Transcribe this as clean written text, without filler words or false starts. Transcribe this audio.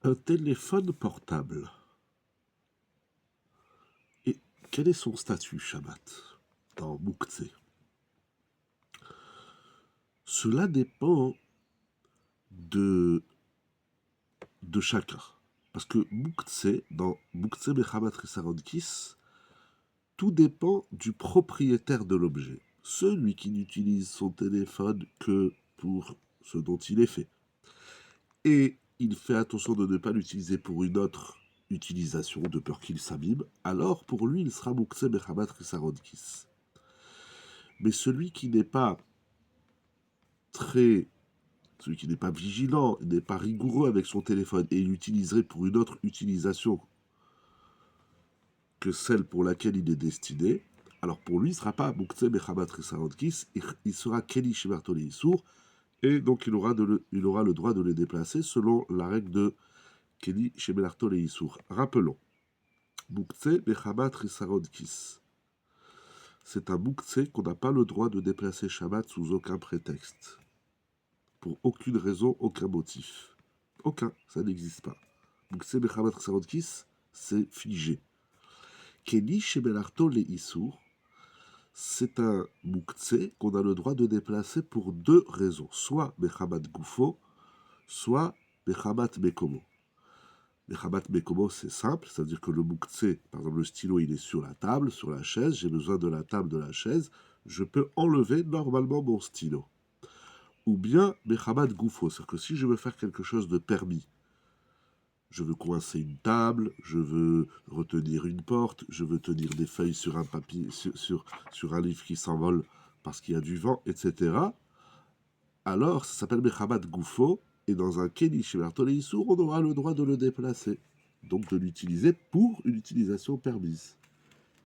Un téléphone portable. Et quel est son statut, Shabbat, dans Mouktsé? Cela dépend de, de chacun. Parce que Mouktsé, dans Mouktsé Mechamat Risaronkis, tout dépend du propriétaire de l'objet. Celui qui n'utilise son téléphone que pour ce dont il est fait. Et il fait attention de ne pas l'utiliser pour une autre utilisation, de peur qu'il s'abîme, alors pour lui, il sera Mouktsé Mechamat Risaronkis. Mais celui qui n'est pas très... Celui qui n'est pas vigilant, n'est pas rigoureux avec son téléphone et l'utiliserait pour une autre utilisation que celle pour laquelle il est destiné, alors pour lui, il ne sera pas Mouktsé Mechamat Risaronkis, il sera Keli Shimertoli Issour, et donc il aura le droit de les déplacer selon la règle de Keli Shimertoli Issour. Rappelons, Mouktsé Mechamat Risaronkis. C'est un Mouktsé qu'on n'a pas le droit de déplacer Shabbat sous aucun prétexte. Pour aucune raison, aucun motif. Aucun, ça n'existe pas. Mouktsé Mechamat Risaronkis, c'est figé. Keli Shebelarto le Issour, c'est un Mouktsé qu'on a le droit de déplacer pour deux raisons. Soit Mechamat Goufo, soit Mechamat Mekomo. Mechamat Mekomo, c'est simple, c'est-à-dire que le Mouktsé, par exemple le stylo, il est sur la table, sur la chaise, j'ai besoin de la table, de la chaise, je peux enlever normalement mon stylo. Ou bien Mechamat Goufo, c'est-à-dire que si je veux faire quelque chose de permis, je veux coincer une table, je veux retenir une porte, je veux tenir des feuilles sur un papier, sur un livre qui s'envole parce qu'il y a du vent, etc. Alors, ça s'appelle Mechamat Goufo, et dans un Keli Shemertoli Issour, on aura le droit de le déplacer, donc de l'utiliser pour une utilisation permise.